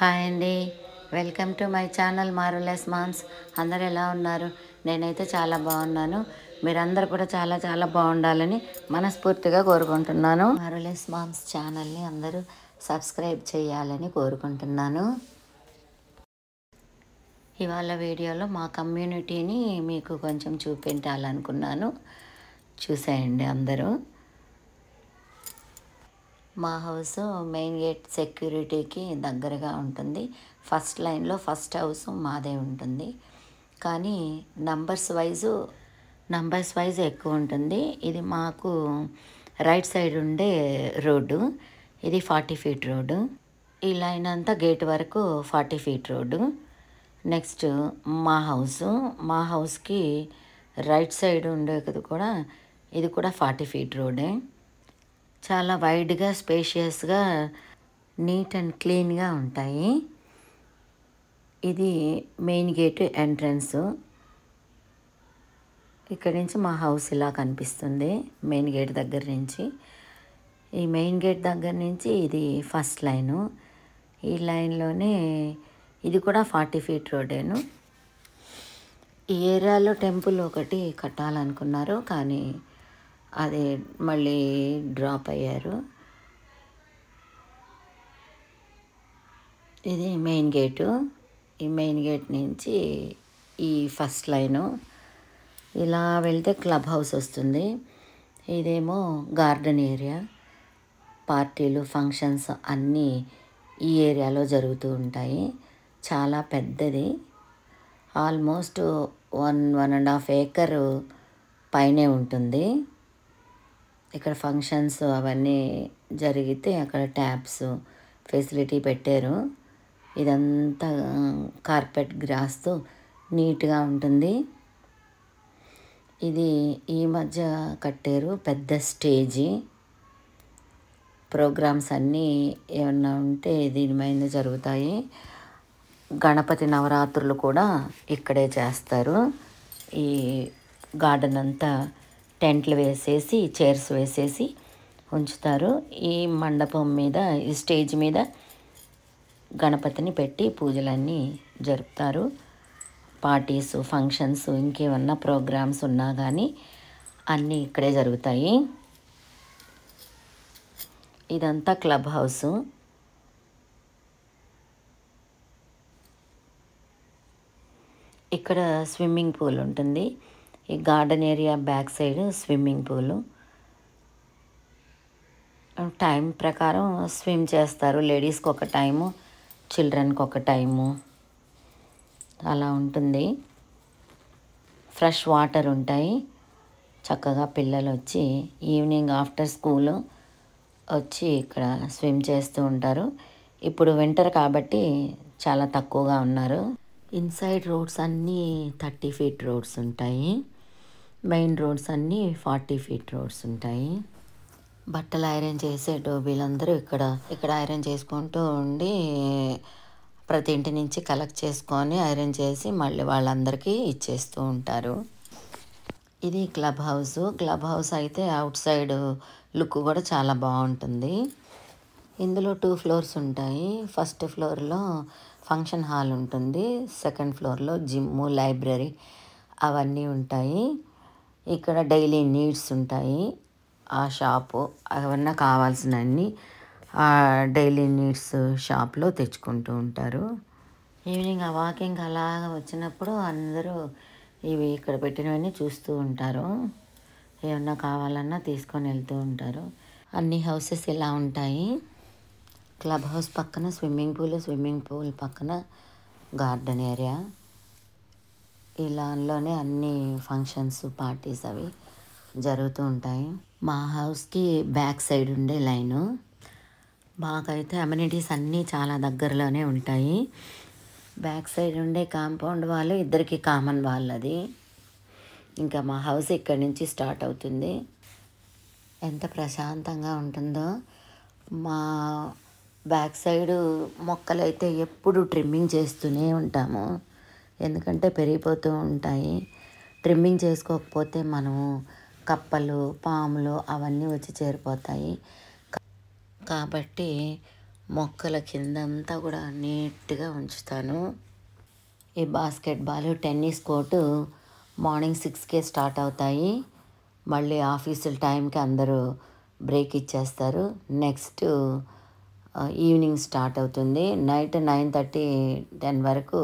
Hi అండి. Welcome to my channel marvellous moms. అందరూ ఎలా ఉన్నారు? నేనైతే చాలా బాగున్నాను. మీరందరూ కూడా చాలా చాలా బాగుండాలని మనస్ఫూర్తిగా కోరుకుంటున్నాను. మార్వెలస్ మామ్స్ ఛానల్ని అందరూ సబ్స్క్రైబ్ చేయాలని కోరుకుంటున్నాను. ఇవాళ వీడియోలో మా కమ్యూనిటీని మీకు కొంచెం చూపించాలనుకున్నాను. చూసేయండి అందరూ. మా హౌస్ మెయిన్ గేట్ సెక్యూరిటీకి దగ్గరగా ఉంటుంది. ఫస్ట్ లైన్లో ఫస్ట్ హౌస్ మాదే ఉంటుంది. కానీ నంబర్స్ వైజ్ ఎక్కువ ఉంటుంది. ఇది మాకు రైట్ సైడ్ ఉండే రోడ్డు. ఇది 40 ఫీట్ రోడ్డు. ఈ లైన్ అంతా గేట్ వరకు 40 ఫీట్ రోడ్డు. నెక్స్ట్ మా హౌస్కి రైట్ సైడ్ ఉండేది కూడా ఇది కూడా 40 ఫీట్ రోడ్డే. చాలా వైడ్గా స్పేషియస్గా నీట్ అండ్ క్లీన్గా ఉంటాయి. ఇది మెయిన్ గేట్ ఎంట్రన్స్. ఇక్కడ నుంచి మా హౌస్ ఇలా కనిపిస్తుంది మెయిన్ గేట్ దగ్గర నుంచి. ఈ మెయిన్ గేట్ దగ్గర నుంచి ఇది ఫస్ట్ లైను. ఈ లైన్లోనే ఇది కూడా 40 ఫీట్ రోడ్డేను. ఈ ఏరియాలో టెంపుల్ ఒకటి కట్టాలనుకున్నారు, కానీ అది మళ్ళీ డ్రాప్ అయ్యారు. ఇది మెయిన్ గేటు. ఈ మెయిన్ గేట్ నుంచి ఈ ఫస్ట్ లైను ఇలా వెళ్తే క్లబ్ హౌస్ వస్తుంది. ఇదేమో గార్డెన్ ఏరియా. పార్టీలు, ఫంక్షన్స్ అన్నీ ఈ ఏరియాలో జరుగుతూ ఉంటాయి. చాలా పెద్దది. ఆల్మోస్ట్ 1.5 acre పైనే ఉంటుంది. ఇక్కడ ఫంక్షన్స్ అవన్నీ జరిగితే అక్కడ ట్యాప్స్ ఫెసిలిటీ పెట్టారు. ఇదంతా కార్పెట్ గ్రాస్తో నీట్గా ఉంటుంది. ఇది ఈ మధ్య కట్టారు పెద్ద స్టేజీ. ప్రోగ్రామ్స్ అన్నీ ఏమన్నా ఉంటే దీని మీద జరుగుతాయి. గణపతి నవరాత్రులు కూడా ఇక్కడే చేస్తారు. ఈ గార్డెన్ అంతా టెంట్లు వేసేసి చైర్స్ వేసేసి ఉంచుతారు. ఈ మండపం మీద, ఈ స్టేజ్ మీద గణపతిని పెట్టి పూజలన్నీ జరుపుతారు. పార్టీస్, ఫంక్షన్స్, ఇంకేమన్నా ప్రోగ్రామ్స్ ఉన్నా కానీ అన్నీ ఇక్కడే జరుగుతాయి. ఇదంతా క్లబ్ హౌస్. ఇక్కడ స్విమ్మింగ్ పూల్ ఉంటుంది. ఈ garden area back side swimming pool. Time ప్రకారం స్విమ్ చేస్తారు. లేడీస్కి ఒక టైము, చిల్డ్రన్కి ఒక టైము అలా ఉంటుంది. ఫ్రెష్ వాటర్ ఉంటాయి. చక్కగా పిల్లలు వచ్చి ఈవినింగ్ ఆఫ్టర్ స్కూల్ వచ్చి ఇక్కడ స్విమ్ చేస్తూ ఉంటారు. ఇప్పుడు వింటర్ కాబట్టి చాలా తక్కువగా ఉన్నారు. ఇన్సైడ్ రోడ్స్ అన్నీ 30 ఫీట్ రోడ్స్ ఉంటాయి. మెయిన్ రోడ్స్ అన్నీ 40 ఫీట్ రోడ్స్ ఉంటాయి. బట్టలు ఐరన్ చేసే డోబీలందరూ ఇక్కడ ఐరన్ చేసుకుంటూ ఉండి ప్రతి ఇంటి నుంచి కలెక్ట్ చేసుకొని ఐరన్ చేసి మళ్ళీ వాళ్ళందరికీ ఇచ్చేస్తూ ఉంటారు. ఇది క్లబ్ హౌస్. క్లబ్ హౌస్ అయితే అవుట్ సైడ్ లుక్ కూడా చాలా బాగుంటుంది. ఇందులో 2 ఫ్లోర్స్ ఉంటాయి. ఫస్ట్ ఫ్లోర్లో ఫంక్షన్ హాల్ ఉంటుంది. సెకండ్ ఫ్లోర్లో జిమ్, లైబ్రరీ అవన్నీ ఉంటాయి. ఇక్కడ డైలీ నీడ్స్ ఉంటాయి. ఆ షాపు అవన్నీ కావాల్సినవన్నీ ఆ డైలీ నీడ్స్ షాప్లో తెచ్చుకుంటూ ఉంటారు. ఈవినింగ్ ఆ వాకింగ్ అలాగ వచ్చినప్పుడు అందరూ ఇవి ఇక్కడ పెట్టినవన్నీ చూస్తూ ఉంటారు. ఏమన్నా కావాలన్నా తీసుకొని వెళ్తూ ఉంటారు. అన్ని హౌసెస్ ఇలా ఉంటాయి. క్లబ్ హౌస్ పక్కన స్విమ్మింగ్ పూల్ పక్కన గార్డెన్ ఏరియా. ఈ లాన్లోనే అన్ని ఫంక్షన్స్, పార్టీస్ అవి జరుగుతూ ఉంటాయి. మా హౌస్కి బ్యాక్ సైడ్ ఉండే లైను. మాకైతే అమ్యూనిటీస్ అన్నీ చాలా దగ్గరలోనే ఉంటాయి. బ్యాక్ సైడ్ ఉండే కాంపౌండ్ వాళ్ళు ఇద్దరికి కామన్ వాళ్ళది. ఇంకా మా హౌస్ ఇక్కడి నుంచి స్టార్ట్ అవుతుంది. ఎంత ప్రశాంతంగా ఉంటుందో. మా బ్యాక్ సైడు మొక్కలైతే ఎప్పుడు ట్రిమ్మింగ్ చేస్తూనే ఉంటాము. ఎందుకంటే పెరిగిపోతూ ఉంటాయి. ట్రిమ్మింగ్ చేసుకోకపోతే మనము కప్పలు, పాములు అవన్నీ వచ్చి చేరిపోతాయి. కాబట్టి మొక్కల కిందంతా కూడా నీట్గా ఉంచుతాను. ఈ బాస్కెట్బాల్, టెన్నిస్ కోర్టు మార్నింగ్ 6కే స్టార్ట్ అవుతాయి. మళ్ళీ ఆఫీసుల టైంకి అందరూ బ్రేక్ ఇచ్చేస్తారు. నెక్స్ట్ ఈవినింగ్ స్టార్ట్ అవుతుంది. నైట్ 9:30, 10 వరకు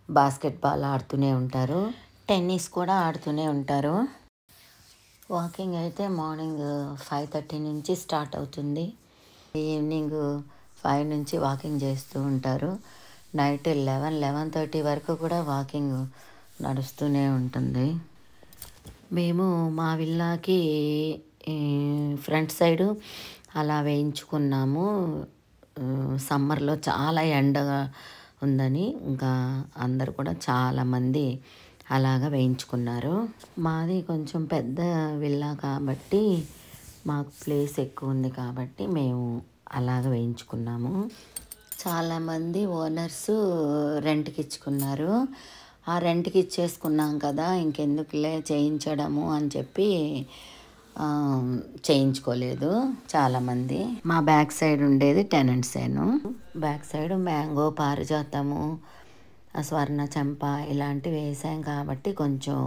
బాస్కెట్బాల్ ఆడుతూనే ఉంటారు. టెన్నిస్ కూడా ఆడుతూనే ఉంటారు. వాకింగ్ అయితే మార్నింగ్ 5:30 నుంచి స్టార్ట్ అవుతుంది. ఈవినింగ్ 5 నుంచి వాకింగ్ చేస్తూ ఉంటారు. నైట్ 11:30 వరకు కూడా వాకింగ్ నడుస్తూనే ఉంటుంది. మేము మా విల్లాకి ఫ్రంట్ సైడు అలా వేయించుకున్నాము. సమ్మర్లో చాలా ఎండగా ఉందని ఇంకా అందరు కూడా చాలామంది అలాగా వేయించుకున్నారు. మాది కొంచెం పెద్ద విల్లా కాబట్టి మాకు ప్లేస్ ఎక్కువ ఉంది కాబట్టి మేము అలాగ వేయించుకున్నాము. చాలామంది ఓనర్స్ రెంట్కి ఇచ్చుకున్నారు. ఆ రెంట్కి ఇచ్చేసుకున్నాం కదా, ఇంకెందుకులే చేయించడము అని చెప్పి చేయించుకోలేదు చాలామంది. మా బ్యాక్ సైడ్ ఉండేది టెనెంట్సేను. బ్యాక్ సైడ్ మ్యాంగో, పారిజాతము, స్వర్ణ చంప ఇలాంటివి వేసాం కాబట్టి కొంచెం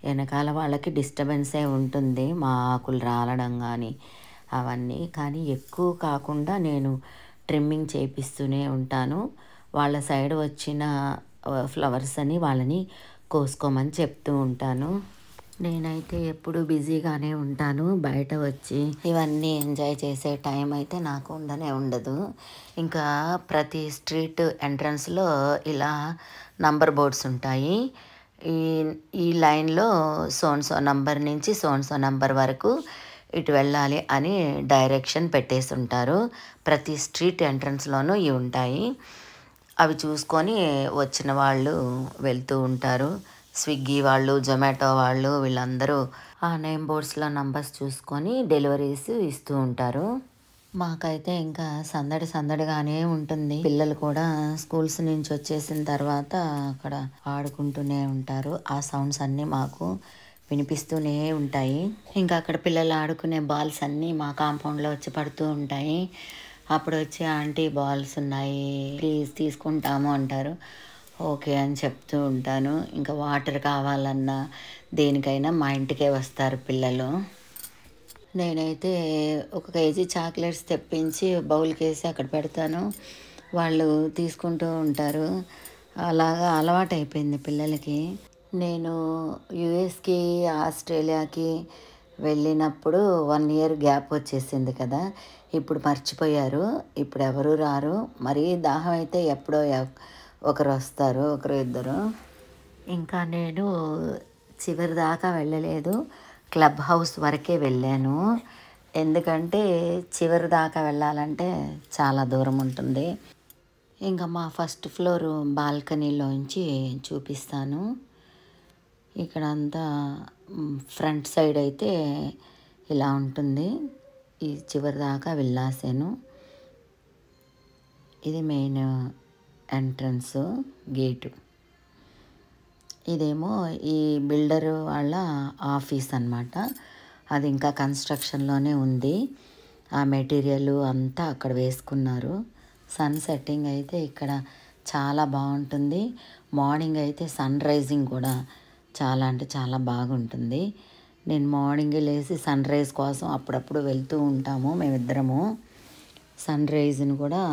వెనకాల వాళ్ళకి డిస్టర్బెన్సే ఉంటుంది, మా ఆకులు రాలడం కానీ అవన్నీ. కానీ ఎక్కువ కాకుండా నేను ట్రిమ్మింగ్ చేపిస్తూనే ఉంటాను. వాళ్ళ సైడ్ వచ్చిన ఫ్లవర్స్ అని వాళ్ళని కోసుకోమని చెప్తూ ఉంటాను. నేనైతే ఎప్పుడు బిజీగానే ఉంటాను. బయట వచ్చి ఇవన్నీ ఎంజాయ్ చేసే టైం అయితే నాకు ఉండదు. ఇంకా ప్రతి స్ట్రీట్ ఎంట్రన్స్లో ఇలా నంబర్ బోర్డ్స్ ఉంటాయి. ఈ లైన్లో సోన్సో నంబర్ నుంచి సోన్సో నంబర్ వరకు ఇటు వెళ్ళాలి అని డైరెక్షన్ పెట్టేసి ఉంటారు. ప్రతి స్ట్రీట్ ఎంట్రన్స్లోనూ ఇవి ఉంటాయి. అవి చూసుకొని వచ్చిన వాళ్ళు వెళ్తూ ఉంటారు. స్విగ్గీ వాళ్ళు, జొమాటో వాళ్ళు వీళ్ళందరూ ఆ నేమ్ బోర్డ్స్లో నంబర్స్ చూసుకొని డెలివరీస్ ఇస్తూ ఉంటారు. మాకైతే ఇంకా సందడిగానే ఉంటుంది. పిల్లలు కూడా స్కూల్స్ నుంచి వచ్చేసిన తర్వాత అక్కడ ఆడుకుంటూనే ఉంటారు. ఆ సౌండ్స్ అన్నీ మాకు వినిపిస్తూనే ఉంటాయి. ఇంకా అక్కడ పిల్లలు ఆడుకునే బాల్స్ అన్నీ మా కాంపౌండ్లో వచ్చి పడుతూ ఉంటాయి. అప్పుడు వచ్చి ఆంటీ బాల్స్ ఉన్నాయి ప్లీజ్ తీసుకుంటాము అంటారు. ఓకే అని చెప్తూ ఉంటాను. ఇంకా వాటర్ కావాలన్నా దేనికైనా మా ఇంటికే వస్తారు పిల్లలు. నేనైతే 1 కేజీ చాక్లెట్స్ తెప్పించి బౌల్కి వేసి అక్కడ పెడతాను. వాళ్ళు తీసుకుంటూ ఉంటారు. అలాగా అలవాటు అయిపోయింది పిల్లలకి. నేను యుఎస్కి, ఆస్ట్రేలియాకి వెళ్ళినప్పుడు 1 ఇయర్ గ్యాప్ వచ్చేసింది కదా, ఇప్పుడు మర్చిపోయారు. ఇప్పుడు ఎవరు రారు. మరీ దాహం అయితే ఎప్పుడో ఒకరు వస్తారు, ఒకరు ఇద్దరు. ఇంకా నేను చివరి దాకా వెళ్ళలేదు, క్లబ్ హౌస్ వరకే వెళ్ళాను. ఎందుకంటే చివరి దాకా వెళ్ళాలంటే చాలా దూరం ఉంటుంది. ఇంకా మా ఫస్ట్ ఫ్లోర్ బాల్కనీలోంచి చూపిస్తాను. ఇక్కడ అంతా ఫ్రంట్ సైడ్ అయితే ఇలా ఉంటుంది. ఈ చివరి దాకా వెళ్ళాసాను. ఇది మెయిన్ ఎంట్రన్స్ గేటు. ఇదేమో ఈ బిల్డర్ వాళ్ళ ఆఫీస్ అన్నమాట. అది ఇంకా కన్స్ట్రక్షన్లోనే ఉంది. ఆ మెటీరియల్ అంతా అక్కడ వేసుకున్నారు. సన్ సెట్టింగ్ అయితే ఇక్కడ చాలా బాగుంటుంది. మార్నింగ్ అయితే సన్ రైజింగ్ కూడా చాలా అంటే చాలా బాగుంటుంది. నేను మార్నింగ్ లేచి సన్ రైజ్ కోసం అప్పుడప్పుడు వెళ్తూ ఉంటాము మేమిద్దరము. సన్ రైజ్ని కూడా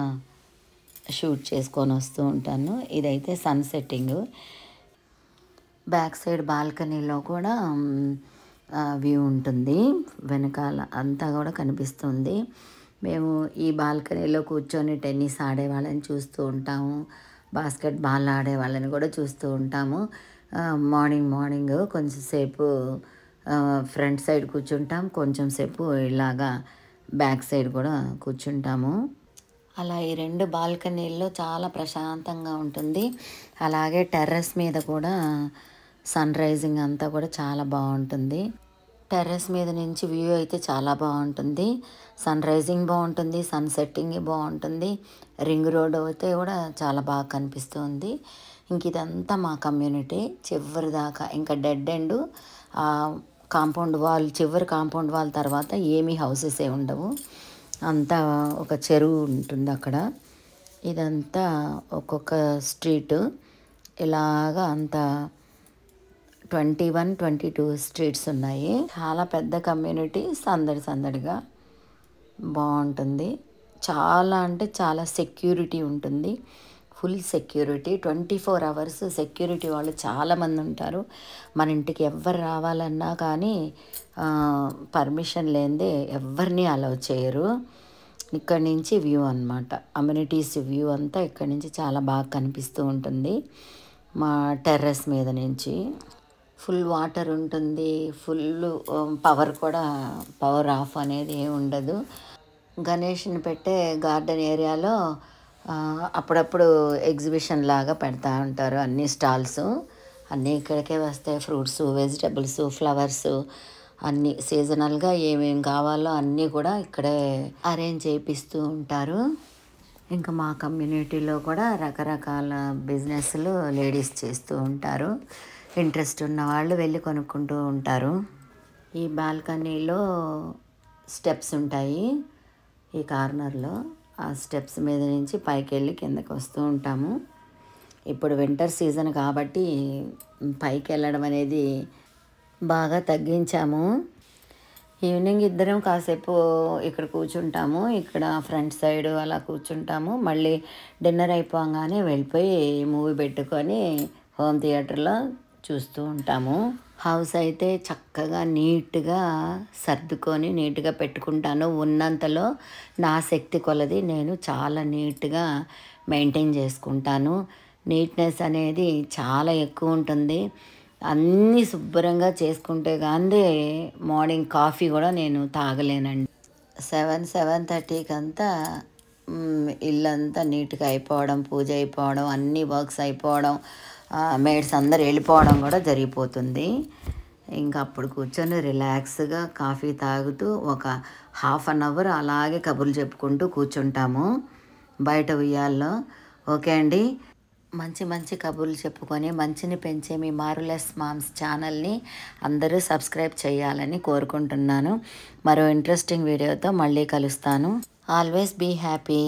షూట్ చేసుకొని వస్తూ ఉంటాను. ఇదైతే సన్ సెట్టింగ్. బ్యాక్ సైడ్ బాల్కనీలో కూడా వ్యూ ఉంటుంది. వెనకాల అంతా కూడా కనిపిస్తుంది. మేము ఈ బాల్కనీలో కూర్చొని టెన్నిస్ ఆడే వాళ్ళని చూస్తూ ఉంటాము. బాస్కెట్ బాల్ ఆడే వాళ్ళని కూడా చూస్తూ ఉంటాము. మార్నింగ్ కొంచెంసేపు ఫ్రంట్ సైడ్ కూర్చుంటాం, కొంచెం సేపు ఇలాగా బ్యాక్ సైడ్ కూడా కూర్చుంటాము. అలా ఈ 2 బాల్కనీల్లో చాలా ప్రశాంతంగా ఉంటుంది. అలాగే టెర్రస్ మీద కూడా సన్ రైజింగ్ అంతా కూడా చాలా బాగుంటుంది. టెర్రస్ మీద నుంచి వ్యూ అయితే చాలా బాగుంటుంది. సన్ రైజింగ్ బాగుంటుంది, సన్ సెట్టింగ్ బాగుంటుంది. రింగ్ రోడ్ అయితే కూడా చాలా బాగా కనిపిస్తుంది. ఇంక ఇదంతా మా కమ్యూనిటీ చివరి దాకా ఇంకా డెడ్ ఎండ్. కాంపౌండ్ వాల్, చివరి కాంపౌండ్ వాల్ తర్వాత ఏమీ హౌసెస్ ఉండవు. అంతా ఒక చెరువు ఉంటుంది అక్కడ. ఇదంతా ఒక్కొక్క స్ట్రీటు ఇలాగా అంతా 21, 22 స్ట్రీట్స్ ఉన్నాయి. చాలా పెద్ద కమ్యూనిటీ, సందడి సందడిగా బాగుంటుంది. చాలా అంటే చాలా సెక్యూరిటీ ఉంటుంది, ఫుల్ సెక్యూరిటీ. 24 అవర్స్ సెక్యూరిటీ వాళ్ళు చాలామంది ఉంటారు. మన ఇంటికి ఎవ్వరు రావాలన్నా కానీ పర్మిషన్ లేనిదే ఎవరిని అలౌ చేయరు. ఇక్కడి నుంచి వ్యూ అనమాట, అమ్యూనిటీస్ వ్యూ అంతా ఇక్కడి నుంచి చాలా బాగా కనిపిస్తూ ఉంటుంది. మా టెర్రస్ మీద నుంచి ఫుల్ వాటర్ ఉంటుంది, ఫుల్ పవర్ కూడా, పవర్ ఆఫ్ అనేది ఏమి ఉండదు. గణేష్ని పెట్టే గార్డెన్ ఏరియాలో అప్పుడప్పుడు ఎగ్జిబిషన్ లాగా పెడతా ఉంటారు. అన్ని స్టాల్స్ అన్నీ ఇక్కడికే వస్తాయి. ఫ్రూట్స్, వెజిటబుల్స్, ఫ్లవర్స్ అన్నీ సీజనల్గా ఏమేమి కావాలో అన్నీ కూడా ఇక్కడే అరేంజ్ చేపిస్తూ ఉంటారు. ఇంకా మా కమ్యూనిటీలో కూడా రకరకాల బిజినెస్లు లేడీస్ చేస్తూ ఉంటారు. ఇంట్రెస్ట్ ఉన్న వాళ్ళు వెళ్ళి కొనుక్కుంటూ ఉంటారు. ఈ బాల్కనీలో స్టెప్స్ ఉంటాయి ఈ కార్నర్లో. ఆ స్టెప్స్ మీద నుంచి పైకి వెళ్ళి కిందకి వస్తూ ఉంటాము. ఇప్పుడు వింటర్ సీజన్ కాబట్టి పైకి వెళ్ళడం అనేది బాగా తగ్గించాము. ఈవినింగ్ ఇద్దరం కాసేపు ఇక్కడ కూర్చుంటాము, ఇక్కడ ఫ్రంట్ సైడ్ అలా కూర్చుంటాము. మళ్ళీ డిన్నర్ అయిపోగానే వెళ్ళిపోయి మూవీ పెట్టుకొని హోమ్ థియేటర్లో చూస్తూ ఉంటాము. హౌస్ అయితే చక్కగా నీట్గా సర్దుకొని నీట్గా పెట్టుకుంటాను. ఉన్నంతలో నా శక్తి కొలది నేను చాలా నీట్గా మెయింటైన్ చేసుకుంటాను. నీట్నెస్ అనేది చాలా ఎక్కువ ఉంటుంది. అన్నీ శుభ్రంగా చేసుకుంటే కానీ మార్నింగ్ కాఫీ కూడా నేను తాగలేనండి. 7:30కి అంతా ఇల్లంతా నీట్గా అయిపోవడం, పూజ అయిపోవడం, అన్ని వర్క్స్ అయిపోవడం, మేడ్స్ అందరు వెళ్ళిపోవడం కూడా జరిగిపోతుంది. ఇంకా అప్పుడు కూర్చొని రిలాక్స్గా కాఫీ తాగుతూ ఒక ½ అన్ అవర్ అలాగే కబుర్లు చెప్పుకుంటూ కూర్చుంటాము బయట ఉయ్యాల్లో. ఓకే అండి, మంచి మంచి కబుర్లు చెప్పుకొని మంచిని పెంచే మీ మారులెస్ మామ్స్ ఛానల్ని అందరూ సబ్స్క్రైబ్ చేయాలని కోరుకుంటున్నాను. మరో ఇంట్రెస్టింగ్ వీడియోతో మళ్ళీ కలుస్తాను. Always be happy.